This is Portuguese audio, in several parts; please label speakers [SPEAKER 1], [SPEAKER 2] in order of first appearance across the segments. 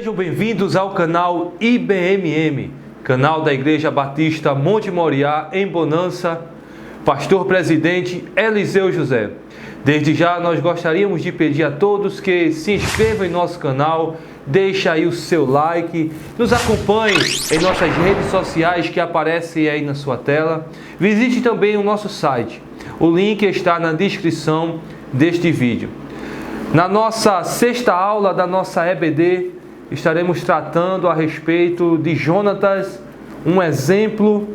[SPEAKER 1] Sejam bem-vindos ao canal IBMM, canal da Igreja Batista Monte Moriá, em Bonança, pastor presidente Eliseu José. Desde já nós gostaríamos de pedir a todos que se inscrevam em nosso canal, deixe aí o seu like, nos acompanhe em nossas redes sociais que aparecem aí na sua tela. Visite também o nosso site, o link está na descrição deste vídeo. Na nossa sexta aula da nossa EBD, estaremos tratando a respeito de Jonatas, um exemplo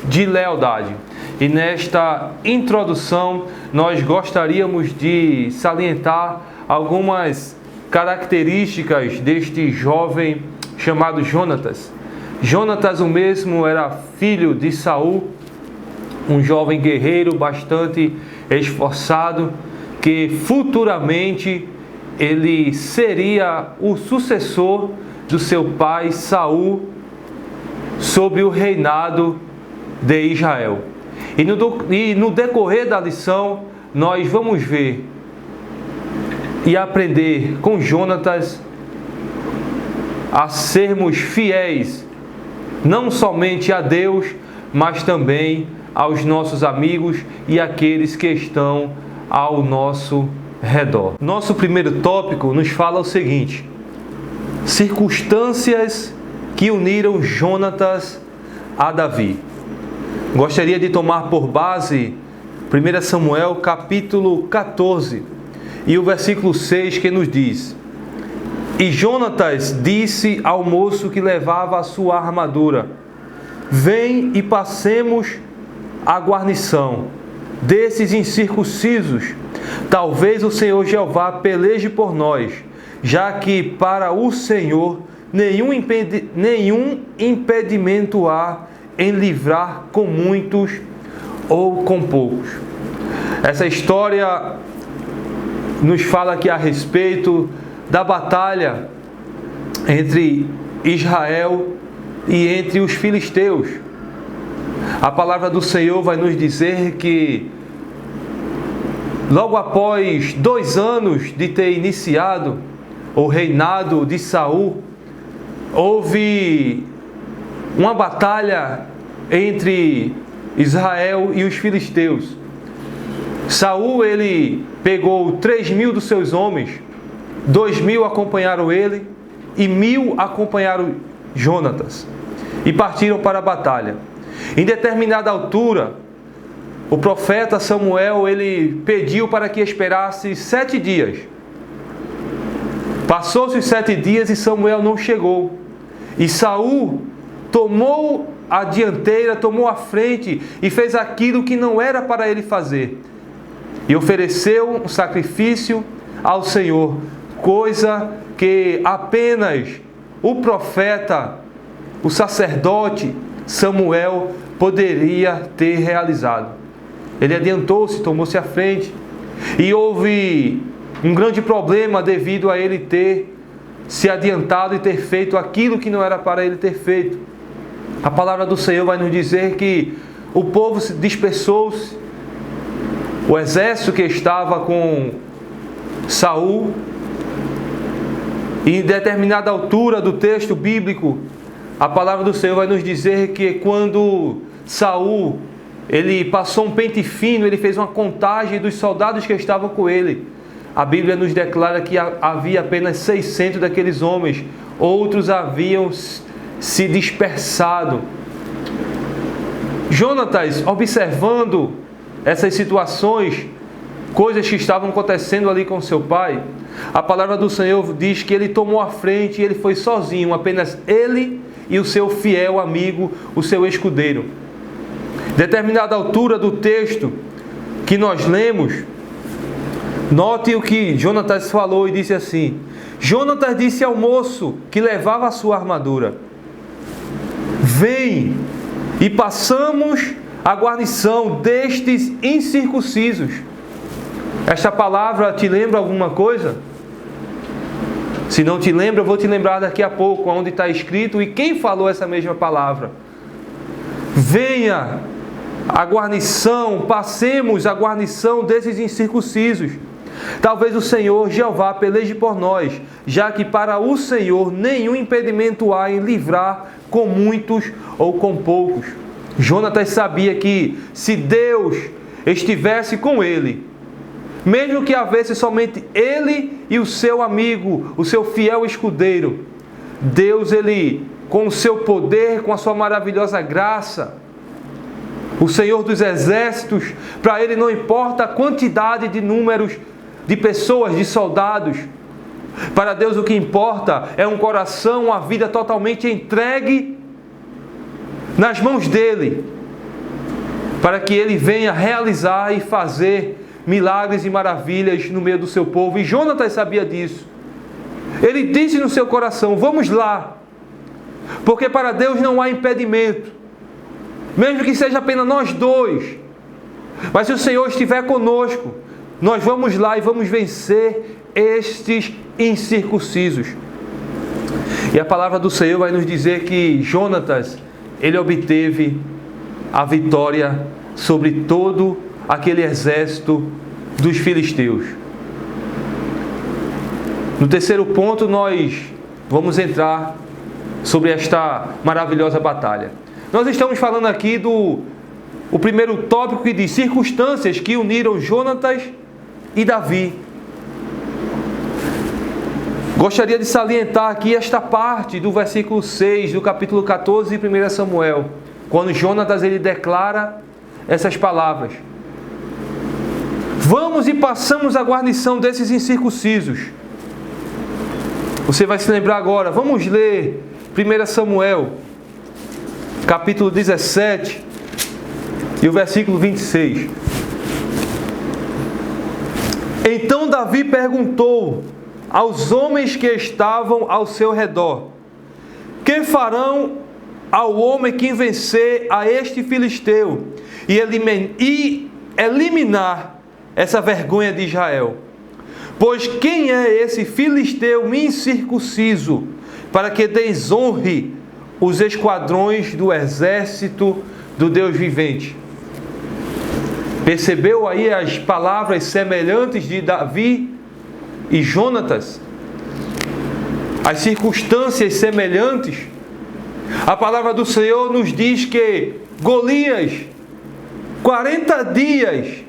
[SPEAKER 1] de lealdade. E nesta introdução, nós gostaríamos de salientar algumas características deste jovem chamado Jonatas. Jonatas, o mesmo, era filho de Saul, um jovem guerreiro bastante esforçado, que futuramente ele seria o sucessor do seu pai Saul sobre o reinado de Israel. E no decorrer da lição, nós vamos ver e aprender com Jonatas a sermos fiéis, não somente a Deus, mas também aos nossos amigos e àqueles que estão ao nosso redor. Nosso primeiro tópico nos fala o seguinte: circunstâncias que uniram Jonatas a Davi. Gostaria de tomar por base 1 Samuel capítulo 14 e o versículo 6, que nos diz: E Jonatas disse ao moço que levava a sua armadura: Vem e passemos a guarnição desses incircuncisos. Talvez o Senhor Jeová peleje por nós, já que para o Senhor nenhum impedimento há em livrar com muitos ou com poucos. Essa história nos fala aqui a respeito da batalha entre Israel e entre os filisteus. A palavra do Senhor vai nos dizer que logo após 2 anos de ter iniciado o reinado de Saul, houve uma batalha entre Israel e os filisteus. Saul, ele pegou 3.000 dos seus homens, 2.000 acompanharam ele e 1.000 acompanharam Jonatas e partiram para a batalha. Em determinada altura, o profeta Samuel, ele pediu para que esperasse 7 dias. Passou-se os 7 dias e Samuel não chegou. E Saul tomou a dianteira, tomou a frente e fez aquilo que não era para ele fazer. E ofereceu um sacrifício ao Senhor, coisa que apenas o profeta, o sacerdote Samuel poderia ter realizado. Ele adiantou-se, tomou-se à frente, e houve um grande problema devido a ele ter se adiantado e ter feito aquilo que não era para ele ter feito. A palavra do Senhor vai nos dizer que o povo se dispersou-se, o exército que estava com Saul, e em determinada altura do texto bíblico, a palavra do Senhor vai nos dizer que quando Saul, ele passou um pente fino, ele fez uma contagem dos soldados que estavam com ele. A Bíblia nos declara que havia apenas 600 daqueles homens, outros haviam se dispersado. Jonatas, observando essas situações, coisas que estavam acontecendo ali com seu pai, a palavra do Senhor diz que ele tomou a frente e ele foi sozinho, apenas ele e o seu fiel amigo, o seu escudeiro. Determinada altura do texto que nós lemos, note o que Jonatas falou e disse assim: Jonatas disse ao moço que levava a sua armadura: Vem e passamos a guarnição destes incircuncisos. Esta palavra te lembra alguma coisa? Se não te lembra, eu vou te lembrar daqui a pouco, onde está escrito e quem falou essa mesma palavra. Venha a guarnição, passemos a guarnição desses incircuncisos. Talvez o Senhor, Jeová, peleje por nós, já que para o Senhor nenhum impedimento há em livrar com muitos ou com poucos. Jonatas sabia que se Deus estivesse com ele, mesmo que havesse somente ele e o seu amigo, o seu fiel escudeiro, Deus, ele, com o seu poder, com a sua maravilhosa graça, o Senhor dos exércitos, para ele não importa a quantidade de números de pessoas, de soldados. Para Deus o que importa é um coração, uma vida totalmente entregue nas mãos dele, para que ele venha realizar e fazer milagres e maravilhas no meio do seu povo. E Jonatas sabia disso. Ele disse no seu coração: vamos lá, porque para Deus não há impedimento, mesmo que seja apenas nós dois, mas se o Senhor estiver conosco, nós vamos lá e vamos vencer estes incircuncisos. E a palavra do Senhor vai nos dizer que Jonatas, ele obteve a vitória sobre todo aquele exército dos filisteus. No terceiro ponto, nós vamos entrar sobre esta maravilhosa batalha. Nós estamos falando aqui o primeiro tópico que diz circunstâncias que uniram Jonatas e Davi. Gostaria de salientar aqui esta parte do versículo 6 do capítulo 14 de 1 Samuel, quando Jonatas ele declara essas palavras: vamos e passamos a guarnição desses incircuncisos. Você vai se lembrar agora, vamos ler 1 Samuel, capítulo 17 e o versículo 26. Então Davi perguntou aos homens que estavam ao seu redor: que farão ao homem que vencer a este filisteu e eliminar essa vergonha de Israel? Pois quem é esse filisteu incircunciso para que desonre os esquadrões do exército do Deus vivente? Percebeu aí as palavras semelhantes de Davi e Jonatas? As circunstâncias semelhantes? A palavra do Senhor nos diz que Golias, 40 dias,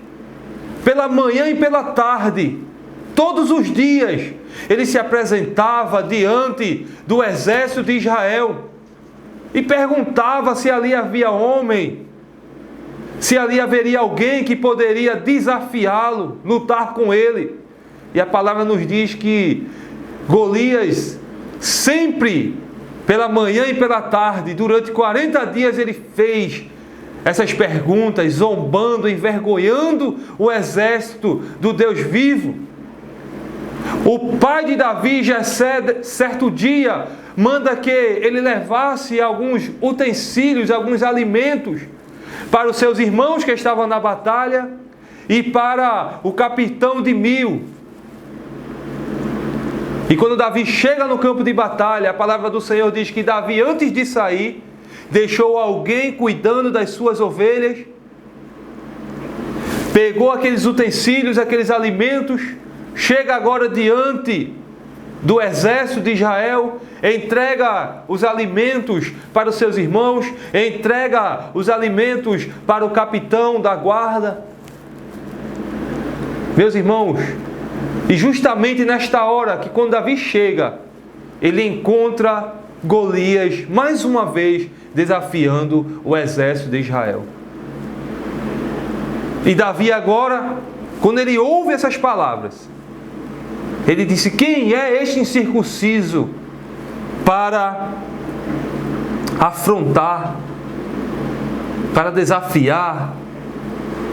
[SPEAKER 1] pela manhã e pela tarde, todos os dias, ele se apresentava diante do exército de Israel e perguntava se ali havia homem, se ali haveria alguém que poderia desafiá-lo, lutar com ele. E a palavra nos diz que Golias, sempre pela manhã e pela tarde, durante 40 dias ele fez essas perguntas, zombando, envergonhando o exército do Deus vivo. O pai de Davi, Jessé, certo dia, manda que ele levasse alguns utensílios, alguns alimentos para os seus irmãos que estavam na batalha e para o capitão de 1000. E quando Davi chega no campo de batalha, a palavra do Senhor diz que Davi, antes de sair, deixou alguém cuidando das suas ovelhas, pegou aqueles utensílios, aqueles alimentos, chega agora diante do exército de Israel, entrega os alimentos para os seus irmãos, entrega os alimentos para o capitão da guarda. Meus irmãos, e justamente nesta hora que quando Davi chega, ele encontra Golias mais uma vez desafiando o exército de Israel. E Davi agora, quando ele ouve essas palavras, ele disse: quem é este incircunciso para afrontar, para desafiar,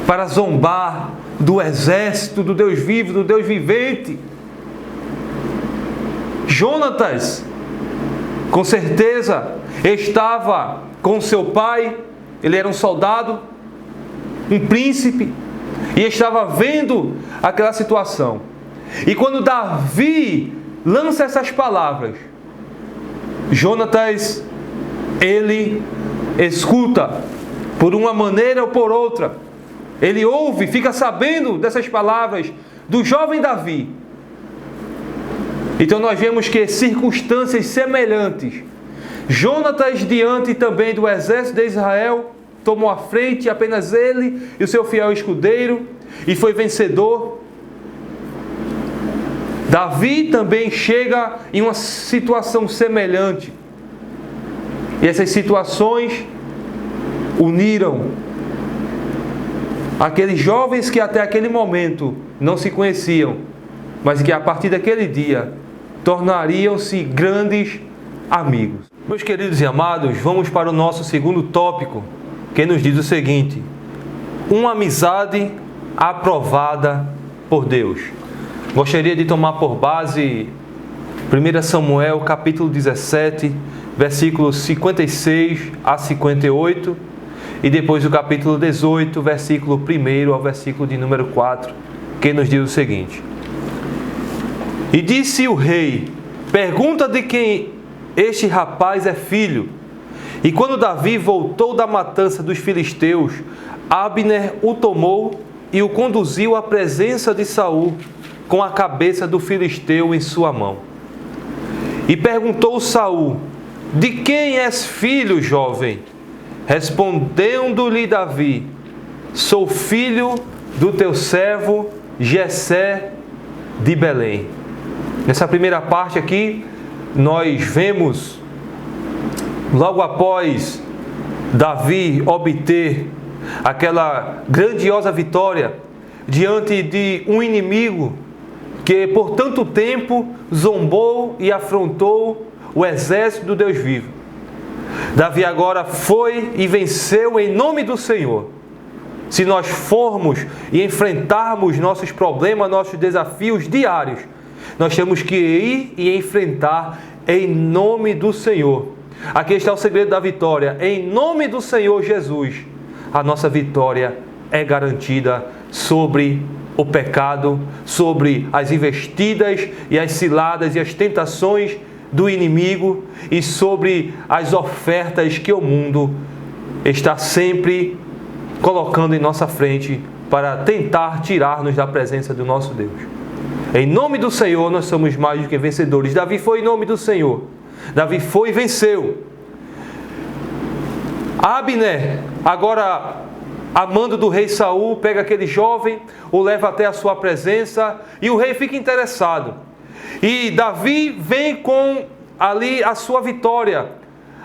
[SPEAKER 1] para zombar do exército do Deus vivo, do Deus vivente? Jonatas, com certeza, estava com seu pai, ele era um soldado, um príncipe, e estava vendo aquela situação. E quando Davi lança essas palavras, Jonatas, ele escuta, por uma maneira ou por outra. Ele ouve, fica sabendo dessas palavras, do jovem Davi. Então nós vemos que circunstâncias semelhantes. Jonatas, diante também do exército de Israel, tomou a frente, apenas ele e o seu fiel escudeiro, e foi vencedor. Davi também chega em uma situação semelhante. E essas situações uniram aqueles jovens que até aquele momento não se conheciam, mas que a partir daquele dia tornariam-se grandes amigos. Meus queridos e amados, vamos para o nosso segundo tópico, que nos diz o seguinte: uma amizade aprovada por Deus. Gostaria de tomar por base 1 Samuel capítulo 17, versículos 56 a 58, e depois o capítulo 18, versículo 1 ao versículo de número 4, que nos diz o seguinte: e disse o rei: pergunta de quem este rapaz é filho. E quando Davi voltou da matança dos filisteus, Abner o tomou e o conduziu à presença de Saul, com a cabeça do filisteu em sua mão. E perguntou Saul: de quem és filho, jovem? Respondendo-lhe Davi: sou filho do teu servo Jessé de Belém. Nessa primeira parte aqui, nós vemos, logo após Davi obter aquela grandiosa vitória diante de um inimigo que por tanto tempo zombou e afrontou o exército do Deus vivo. Davi agora foi e venceu em nome do Senhor. Se nós formos e enfrentarmos nossos problemas, nossos desafios diários, nós temos que ir e enfrentar em nome do Senhor. Aqui está o segredo da vitória. Em nome do Senhor Jesus, a nossa vitória é garantida sobre o pecado, sobre as investidas e as ciladas e as tentações do inimigo e sobre as ofertas que o mundo está sempre colocando em nossa frente para tentar tirar-nos da presença do nosso Deus. Em nome do Senhor nós somos mais do que vencedores. Davi foi em nome do Senhor. Davi foi e venceu. Abner, agora a mando do rei Saul, pega aquele jovem, o leva até a sua presença e o rei fica interessado. E Davi vem com ali a sua vitória,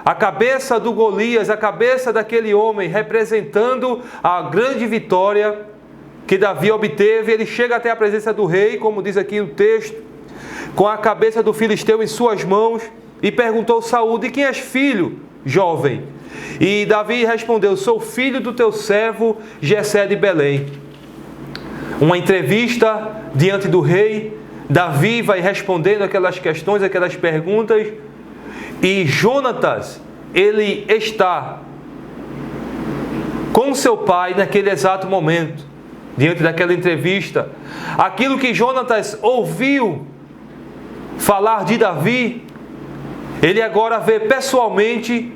[SPEAKER 1] a cabeça do Golias, a cabeça daquele homem, representando a grande vitória que Davi obteve. Ele chega até a presença do rei, como diz aqui o texto, com a cabeça do filisteu em suas mãos, e perguntou Saul: de quem és filho, jovem? E Davi respondeu: sou filho do teu servo Jessé de Belém. Uma entrevista diante do rei, Davi vai respondendo aquelas questões, aquelas perguntas, e Jonatas, ele está com seu pai naquele exato momento, diante daquela entrevista. Aquilo que Jonatas ouviu falar de Davi, ele agora vê pessoalmente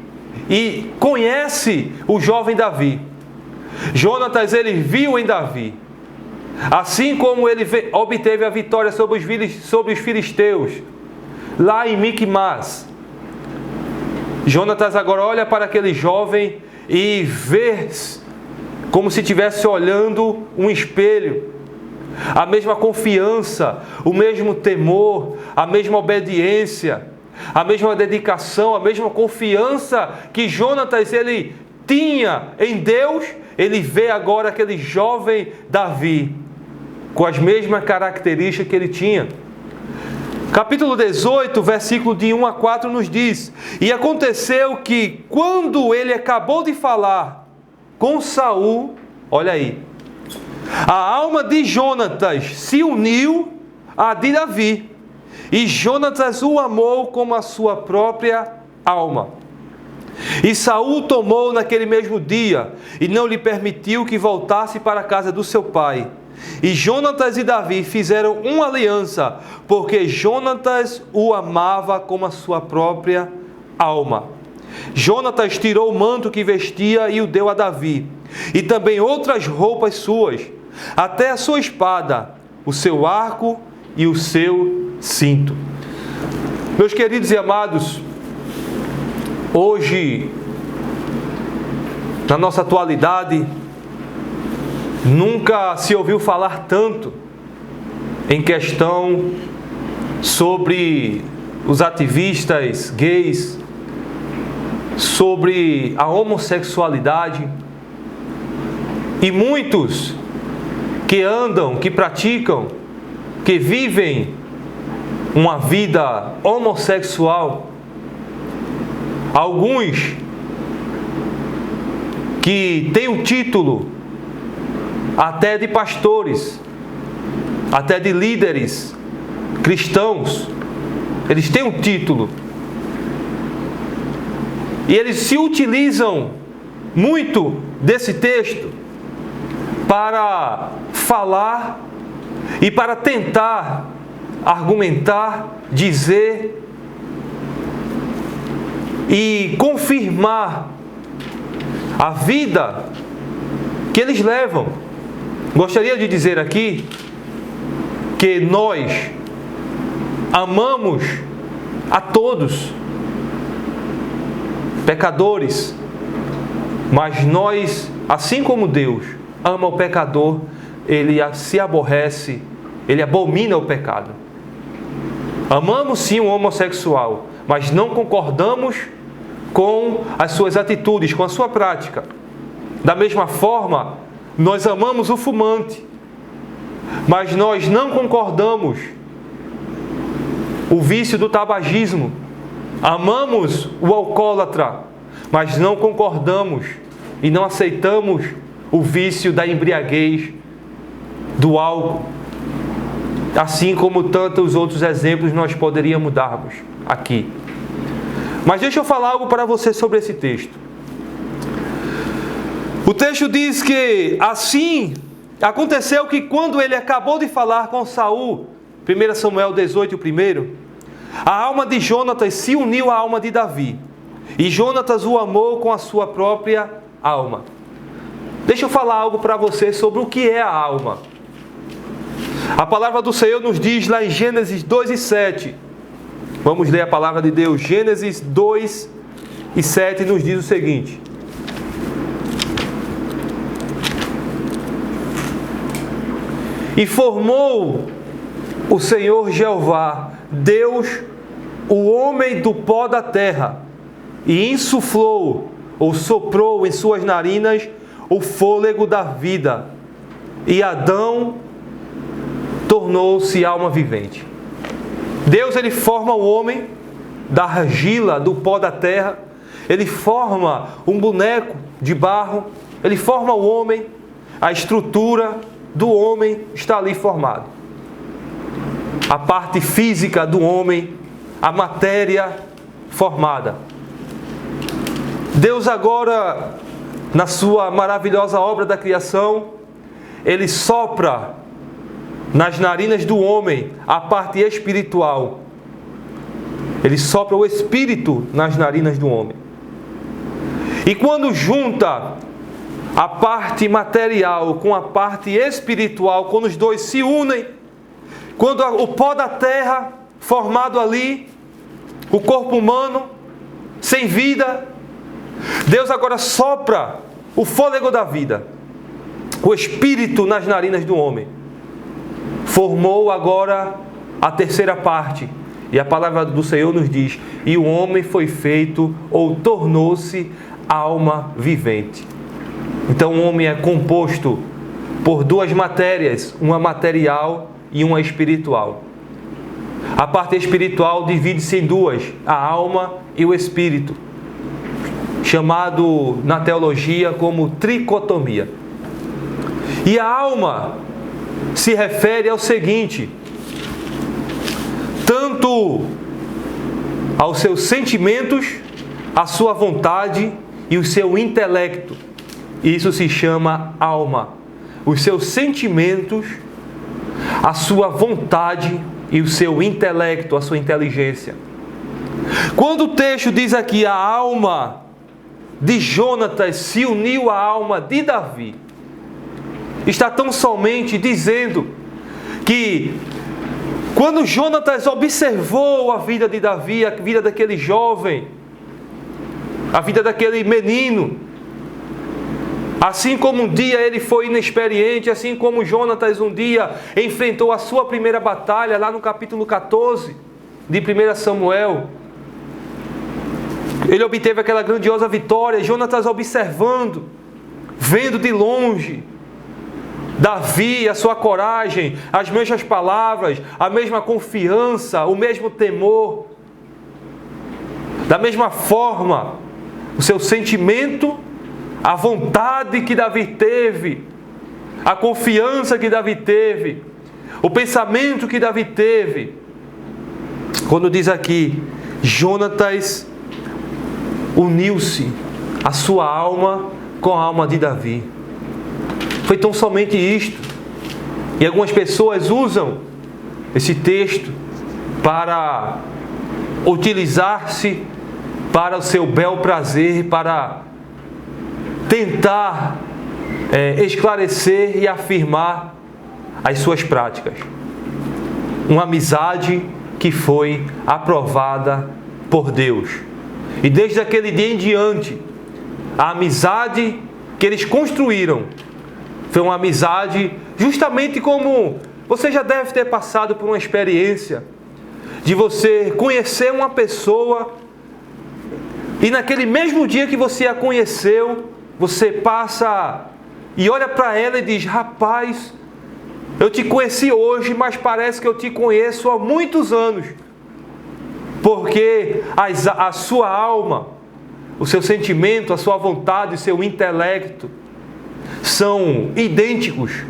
[SPEAKER 1] e conhece o jovem Davi. Jonatas, ele viu em Davi, assim como ele obteve a vitória sobre os filisteus, lá em Miquimás. Jonatas agora olha para aquele jovem e vê como se estivesse olhando um espelho. A mesma confiança, o mesmo temor, a mesma obediência, a mesma dedicação, a mesma confiança que Jonatas ele tinha em Deus, ele vê agora aquele jovem Davi com as mesmas características que ele tinha. Capítulo 18, versículo de 1 a 4 nos diz: e aconteceu que quando ele acabou de falar com Saul, olha aí, a alma de Jonatas se uniu à de Davi, e Jonatas o amou como a sua própria alma. E Saul o tomou naquele mesmo dia, e não lhe permitiu que voltasse para a casa do seu pai. E Jonatas e Davi fizeram uma aliança, porque Jonatas o amava como a sua própria alma. Jonatas tirou o manto que vestia e o deu a Davi, e também outras roupas suas, até a sua espada, o seu arco e o seu cinto. Meus queridos e amados, hoje, na nossa atualidade, nunca se ouviu falar tanto em questão sobre os ativistas gays, sobre a homossexualidade, e muitos que andam, que praticam, que vivem uma vida homossexual, alguns que têm o título até de pastores, até de líderes cristãos, eles têm um título e eles se utilizam muito desse texto para falar e para tentar argumentar, dizer e confirmar a vida que eles levam. Gostaria de dizer aqui que nós amamos a todos, pecadores, mas nós, assim como Deus ama o pecador, Ele se aborrece, Ele abomina o pecado. Amamos sim o homossexual, mas não concordamos com as suas atitudes, com a sua prática. Da mesma forma, nós amamos o fumante, mas nós não concordamos o vício do tabagismo. Amamos o alcoólatra, mas não concordamos e não aceitamos o vício da embriaguez, do álcool, assim como tantos outros exemplos nós poderíamos darmos aqui. Mas deixa eu falar algo para você sobre esse texto. O texto diz que assim aconteceu que quando ele acabou de falar com Saul, 1 Samuel 18, 1, a alma de Jonatas se uniu à alma de Davi, e Jonatas o amou com a sua própria alma. Deixa eu falar algo para você sobre o que é a alma. A palavra do Senhor nos diz lá em Gênesis 2 e 7. Vamos ler a palavra de Deus. Gênesis 2 e 7 nos diz o seguinte: E formou o Senhor Jeová, Deus, o homem do pó da terra, e insuflou, ou soprou em suas narinas o fôlego da vida, e Adão tornou-se alma vivente. Deus, ele forma o homem da argila, do pó da terra, ele forma um boneco de barro, ele forma o homem, a estrutura do homem está ali formado. A parte física do homem, a matéria formada. Deus agora, na sua maravilhosa obra da criação, Ele sopra nas narinas do homem a parte espiritual. Ele sopra o espírito nas narinas do homem. E quando junta a parte material com a parte espiritual, quando os dois se unem, quando o pó da terra formado ali, o corpo humano sem vida, Deus agora sopra o fôlego da vida, o espírito nas narinas do homem. Formou agora a terceira parte. E a palavra do Senhor nos diz: e o homem foi feito, ou tornou-se alma vivente. Então o homem é composto por duas matérias, uma material e uma espiritual. A parte espiritual divide-se em duas, a alma e o espírito, chamado na teologia como tricotomia. E a alma se refere ao seguinte: tanto aos seus sentimentos, a sua vontade e o seu intelecto. Isso se chama alma. Os seus sentimentos, a sua vontade e o seu intelecto, a sua inteligência. Quando o texto diz aqui a alma de Jonatas se uniu à alma de Davi, está tão somente dizendo que quando Jonatas observou a vida de Davi, a vida daquele jovem, a vida daquele menino, assim como um dia ele foi inexperiente, assim como Jonatas um dia enfrentou a sua primeira batalha, lá no capítulo 14 de 1 Samuel, ele obteve aquela grandiosa vitória. Jonatas observando, vendo de longe Davi, a sua coragem, as mesmas palavras, a mesma confiança, o mesmo temor. Da mesma forma, o seu sentimento, a vontade que Davi teve, a confiança que Davi teve, o pensamento que Davi teve. Quando diz aqui, Jonatas uniu-se a sua alma com a alma de Davi. Foi tão somente isto. E algumas pessoas usam esse texto para utilizar-se para o seu bel prazer, para tentar esclarecer e afirmar as suas práticas. Uma amizade que foi aprovada por Deus. E desde aquele dia em diante, a amizade que eles construíram foi uma amizade justamente como você já deve ter passado por uma experiência de você conhecer uma pessoa e naquele mesmo dia que você a conheceu, você passa e olha para ela e diz: rapaz, eu te conheci hoje, mas parece que eu te conheço há muitos anos. Porque a sua alma, o seu sentimento, a sua vontade, o seu intelecto são idênticos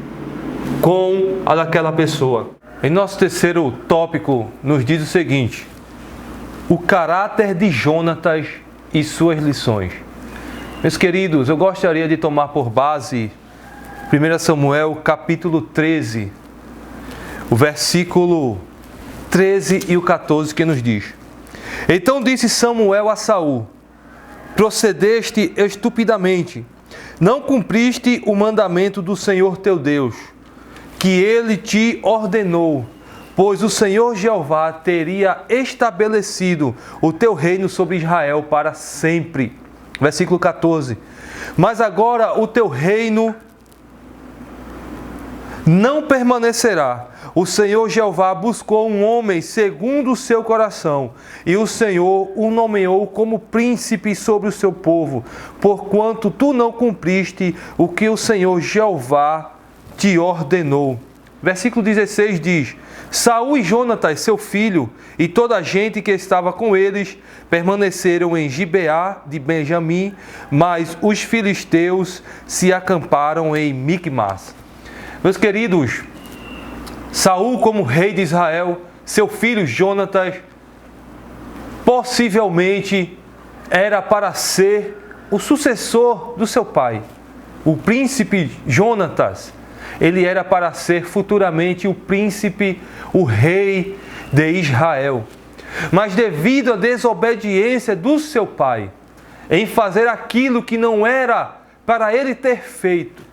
[SPEAKER 1] com a daquela pessoa. Em nosso terceiro tópico nos diz o seguinte: o caráter de Jonatas e suas lições. Meus queridos, eu gostaria de tomar por base 1 Samuel capítulo 13, o versículo 13 e o 14, que nos diz: então disse Samuel a Saul: procedeste estupidamente, não cumpriste o mandamento do Senhor teu Deus, que ele te ordenou, pois o Senhor Jeová teria estabelecido o teu reino sobre Israel para sempre. Versículo 14. Mas agora o teu reino não permanecerá. O Senhor Jeová buscou um homem segundo o seu coração, e o Senhor o nomeou como príncipe sobre o seu povo, porquanto tu não cumpriste o que o Senhor Jeová te ordenou. Versículo 16 diz: Saul e Jonatas, seu filho, e toda a gente que estava com eles, permaneceram em Gibeá de Benjamim, mas os filisteus se acamparam em Micmas. Meus queridos, Saul, como rei de Israel, seu filho Jonatas, possivelmente era para ser o sucessor do seu pai. O príncipe Jonatas, ele era para ser futuramente o príncipe, o rei de Israel. Mas devido à desobediência do seu pai, em fazer aquilo que não era para ele ter feito,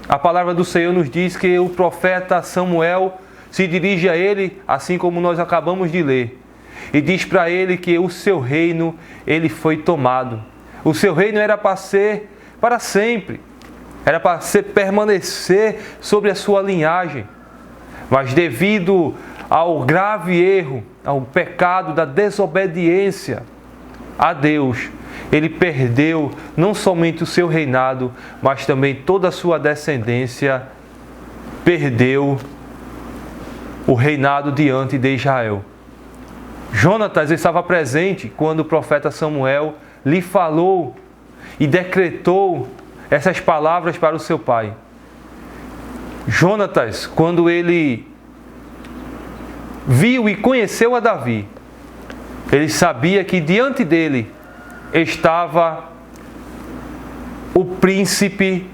[SPEAKER 1] a palavra do Senhor nos diz que o profeta Samuel se dirige a ele, assim como nós acabamos de ler, e diz para ele que o seu reino, ele foi tomado. O seu reino era para ser para sempre, era para permanecer sobre a sua linhagem. Mas devido ao grave erro, ao pecado da desobediência a Deus, ele perdeu não somente o seu reinado, mas também toda a sua descendência perdeu o reinado diante de Israel. Jonatas estava presente quando o profeta Samuel lhe falou e decretou essas palavras para o seu pai. Jonatas, quando ele viu e conheceu a Davi, ele sabia que diante dele estava o príncipe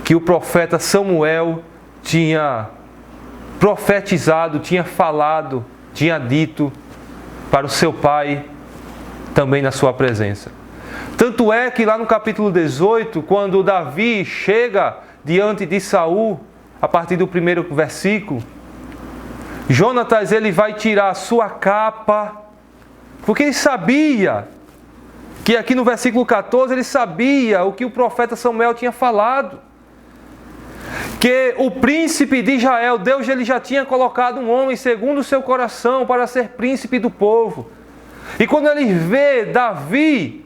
[SPEAKER 1] que o profeta Samuel tinha profetizado, tinha falado, tinha dito para o seu pai também na sua presença. Tanto é que lá no capítulo 18, quando Davi chega diante de Saul, a partir do primeiro versículo, Jonatas, ele vai tirar a sua capa, porque ele sabia que aqui no versículo 14, ele sabia o que o profeta Samuel tinha falado. Que o príncipe de Israel, Deus ele já tinha colocado um homem segundo o seu coração para ser príncipe do povo. E quando ele vê Davi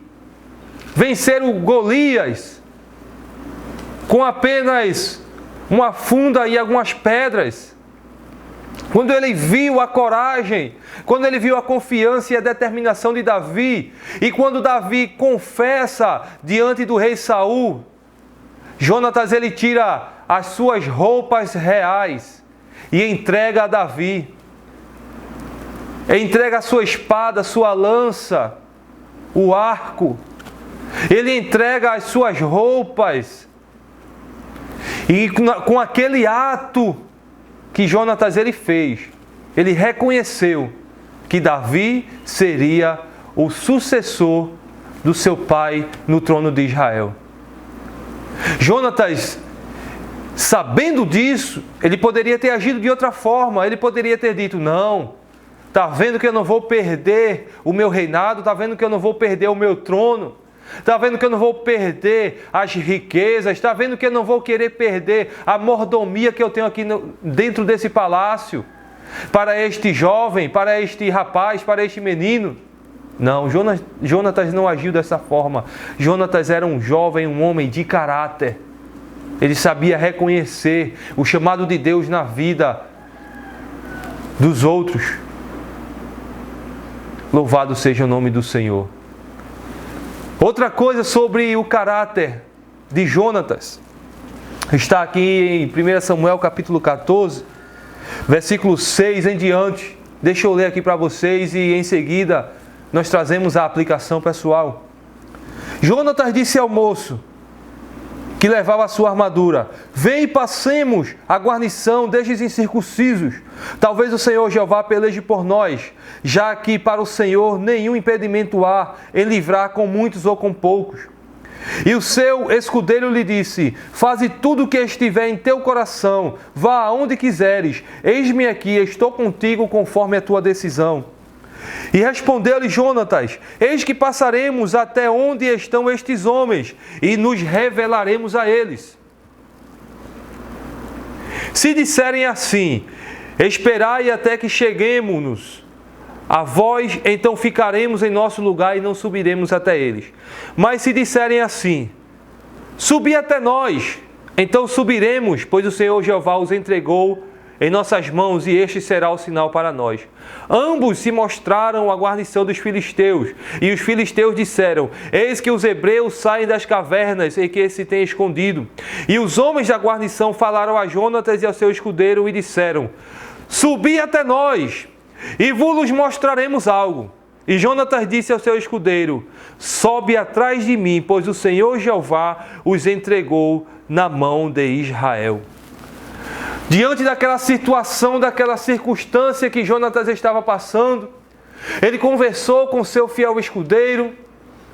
[SPEAKER 1] vencer o Golias com apenas uma funda e algumas pedras, quando ele viu a coragem, quando ele viu a confiança e a determinação de Davi, e quando Davi confessa diante do rei Saul, Jonatas ele tira as suas roupas reais e entrega a Davi. Ele entrega a sua espada, a sua lança, o arco. Ele entrega as suas roupas. E com aquele ato que Jonatas ele fez, ele reconheceu que Davi seria o sucessor do seu pai no trono de Israel. Jonatas, sabendo disso, ele poderia ter agido de outra forma. Ele poderia ter dito: não, está vendo que eu não vou perder o meu reinado, está vendo que eu não vou perder o meu trono, está vendo que eu não vou perder as riquezas, está vendo que eu não vou querer perder a mordomia que eu tenho aqui dentro desse palácio, para este jovem, para este rapaz, para este menino. Não, Jonatas não agiu dessa forma. Jonatas era um jovem, um homem de caráter. Ele sabia reconhecer o chamado de Deus na vida dos outros. Louvado seja o nome do Senhor. Outra coisa sobre o caráter de Jonatas está aqui em 1 Samuel capítulo 14, versículo 6 em diante. Deixa eu ler aqui para vocês e em seguida nós trazemos a aplicação pessoal. Jonatas disse ao moço que levava a sua armadura: vem e passemos a guarnição destes incircuncisos. Talvez o Senhor Jeová peleje por nós, já que para o Senhor nenhum impedimento há em livrar com muitos ou com poucos. E o seu escudeiro lhe disse: faze tudo o que estiver em teu coração, vá aonde quiseres, eis-me aqui, estou contigo conforme a tua decisão. E respondeu-lhe Jonatas: eis que passaremos até onde estão estes homens, e nos revelaremos a eles. Se disserem assim: esperai até que cheguemos a vós, então ficaremos em nosso lugar e não subiremos até eles. Mas se disserem assim: subi até nós, então subiremos, pois o Senhor Jeová os entregou em nossas mãos, e este será o sinal para nós. Ambos se mostraram a guarnição dos filisteus, e os filisteus disseram: eis que os hebreus saem das cavernas em que se têm escondido. E os homens da guarnição falaram a Jonatas e ao seu escudeiro e disseram: subi até nós, e vos mostraremos algo. E Jonatas disse ao seu escudeiro: sobe atrás de mim, pois o Senhor Jeová os entregou na mão de Israel. Diante daquela situação, daquela circunstância que Jonatas estava passando, ele conversou com seu fiel escudeiro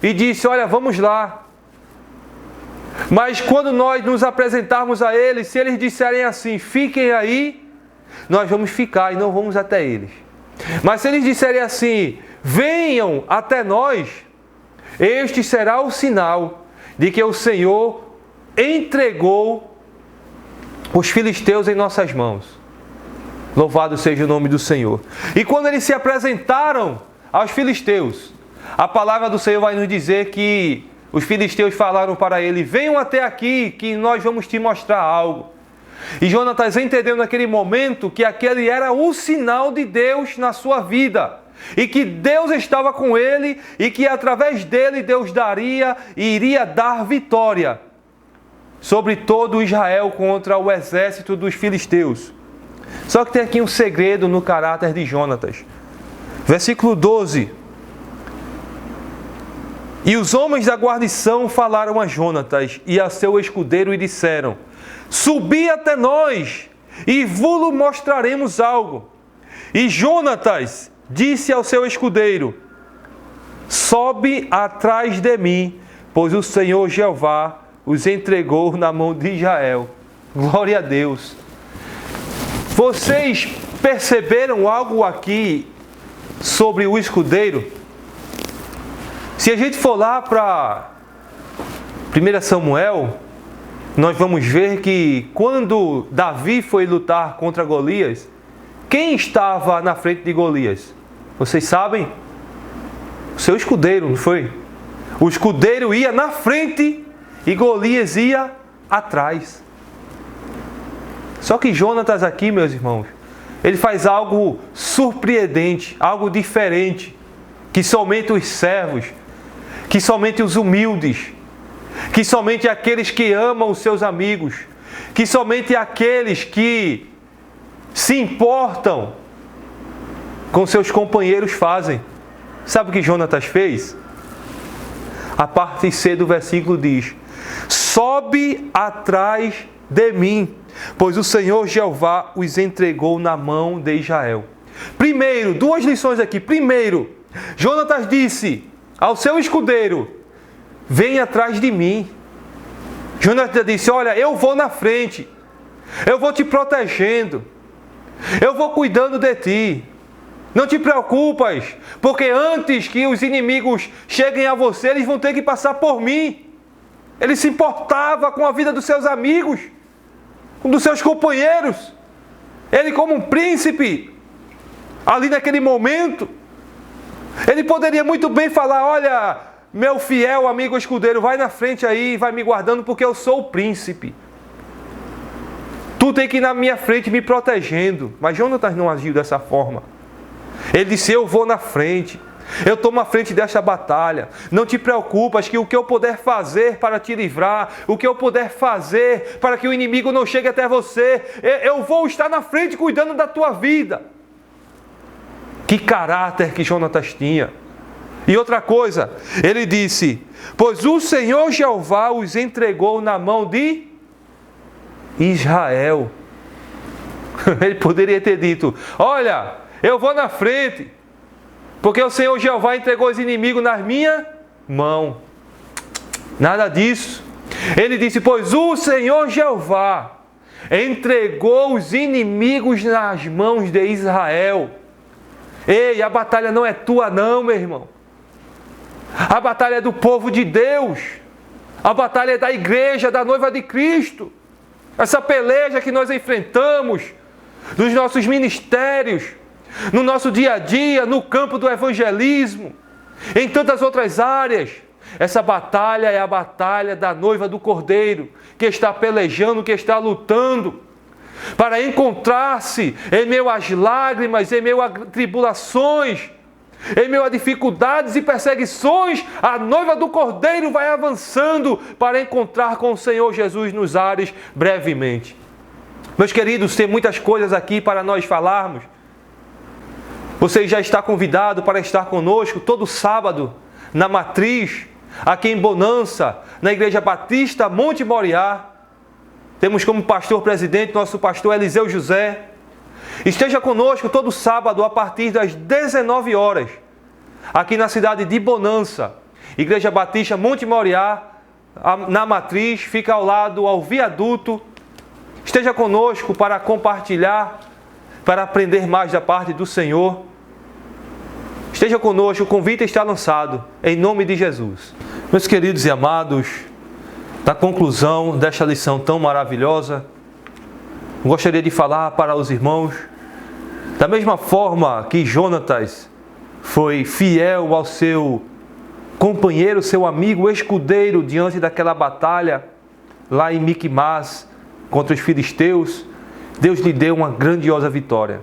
[SPEAKER 1] e disse: olha, vamos lá. Mas quando nós nos apresentarmos a eles, se eles disserem assim: fiquem aí, nós vamos ficar e não vamos até eles. Mas se eles disserem assim: venham até nós, este será o sinal de que o Senhor entregou os filisteus em nossas mãos. Louvado seja o nome do Senhor. E quando eles se apresentaram aos filisteus, a palavra do Senhor vai nos dizer que os filisteus falaram para ele: venham até aqui que nós vamos te mostrar algo. E Jonatas entendeu naquele momento que aquele era o sinal de Deus na sua vida, e que Deus estava com ele, e que através dele Deus daria e iria dar vitória sobre todo Israel contra o exército dos filisteus. Só que tem aqui um segredo no caráter de Jonatas. Versículo 12. E os homens da guarnição falaram a Jonatas e a seu escudeiro e disseram: subi até nós e vos mostraremos algo. E Jonatas disse ao seu escudeiro: sobe atrás de mim, pois o Senhor Jeová os entregou na mão de Israel. Glória a Deus. Vocês perceberam algo aqui sobre o escudeiro? Se a gente for lá para 1 Samuel, nós vamos ver que quando Davi foi lutar contra Golias, quem estava na frente de Golias? Vocês sabem? O seu escudeiro, não foi? O escudeiro ia na frente e Golias ia atrás. Só que Jonatas aqui, meus irmãos, ele faz algo surpreendente, algo diferente, que somente os servos, que somente os humildes, que somente aqueles que amam os seus amigos, que somente aqueles que se importam com seus companheiros fazem. Sabe o que Jonatas fez? A parte C do versículo diz: sobe atrás de mim, pois o Senhor Jeová os entregou na mão de Israel. Primeiro, duas lições aqui. Primeiro, Jonatas disse ao seu escudeiro: vem atrás de mim. Jonatas disse: olha, eu vou na frente, eu vou te protegendo, eu vou cuidando de ti. Não te preocupas, porque antes que os inimigos cheguem a você, eles vão ter que passar por mim. Ele se importava com a vida dos seus amigos, dos seus companheiros. Ele, como um príncipe, ali naquele momento, ele poderia muito bem falar: olha, meu fiel amigo escudeiro, vai na frente aí, vai me guardando, porque eu sou o príncipe. Tu tem que ir na minha frente me protegendo. Mas Jonatas não agiu dessa forma. Ele disse: eu vou na frente, eu tomo a frente desta batalha. Não te preocupas que o que eu puder fazer para te livrar, o que eu puder fazer para que o inimigo não chegue até você, eu vou estar na frente cuidando da tua vida. Que caráter que Jonatas tinha. E outra coisa, ele disse: pois o Senhor Jeová os entregou na mão de Israel. Ele poderia ter dito: olha, eu vou na frente, porque o Senhor Jeová entregou os inimigos na minha mão. Nada disso. Ele disse: pois o Senhor Jeová entregou os inimigos nas mãos de Israel. Ei, a batalha não é tua não, meu irmão. A batalha é do povo de Deus. A batalha é da igreja, da noiva de Cristo. Essa peleja que nós enfrentamos nos nossos ministérios, no nosso dia a dia, no campo do evangelismo, em tantas outras áreas. Essa batalha é a batalha da noiva do Cordeiro, que está pelejando, que está lutando, para encontrar-se em meio às lágrimas, em meio a tribulações, em meio a dificuldades e perseguições. A noiva do Cordeiro vai avançando para encontrar com o Senhor Jesus nos ares brevemente. Meus queridos, tem muitas coisas aqui para nós falarmos. Você já está convidado para estar conosco todo sábado na Matriz, aqui em Bonança, na Igreja Batista Monte Moriá. Temos como pastor presidente nosso pastor Eliseu José. Esteja conosco todo sábado a partir das 19 horas, aqui na cidade de Bonança. Igreja Batista Monte Moriá, na Matriz, fica ao lado ao viaduto. Esteja conosco para compartilhar, para aprender mais da parte do Senhor. Esteja conosco, o convite está lançado, em nome de Jesus. Meus queridos e amados, na conclusão desta lição tão maravilhosa, gostaria de falar para os irmãos, da mesma forma que Jonatas foi fiel ao seu companheiro, seu amigo escudeiro, diante daquela batalha lá em Miquimás contra os filisteus, Deus lhe deu uma grandiosa vitória.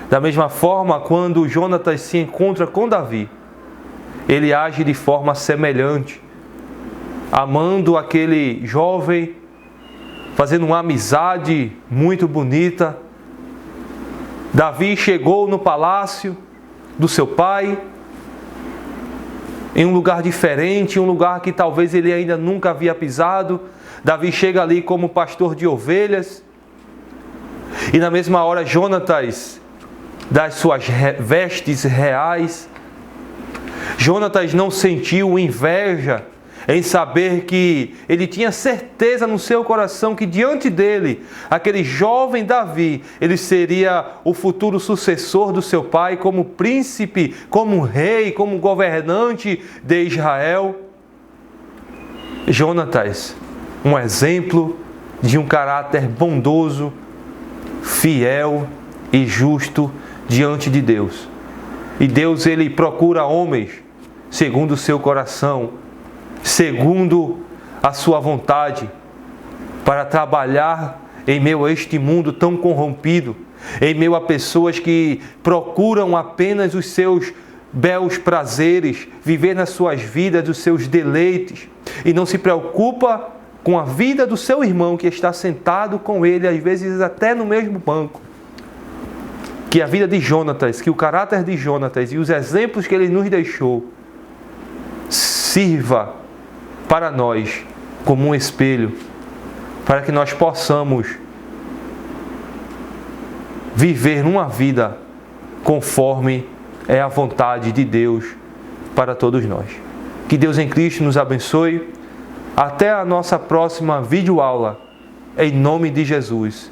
[SPEAKER 1] Da mesma forma, quando Jonatas se encontra com Davi, ele age de forma semelhante, amando aquele jovem, fazendo uma amizade muito bonita. Davi chegou no palácio do seu pai, em um lugar diferente, um lugar que talvez ele ainda nunca havia pisado. Davi chega ali como pastor de ovelhas, e na mesma hora Jonatas, das suas vestes reais, Jonatas não sentiu inveja em saber que ele tinha certeza no seu coração que diante dele, aquele jovem Davi, ele seria o futuro sucessor do seu pai como príncipe, como rei, como governante de Israel. Jonatas, um exemplo de um caráter bondoso, fiel e justo diante de Deus. E Deus, ele procura homens segundo o seu coração, segundo a sua vontade, para trabalhar em meio a este mundo tão corrompido, em meio a pessoas que procuram apenas os seus belos prazeres, viver nas suas vidas os seus deleites, e não se preocupa com a vida do seu irmão que está sentado com ele, às vezes até no mesmo banco. Que a vida de Jonatas, que o caráter de Jonatas e os exemplos que ele nos deixou sirva para nós como um espelho, para que nós possamos viver numa vida conforme é a vontade de Deus para todos nós. Que Deus em Cristo nos abençoe. Até a nossa próxima videoaula, em nome de Jesus.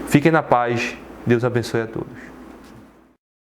[SPEAKER 1] Fiquem na paz. Deus abençoe a todos.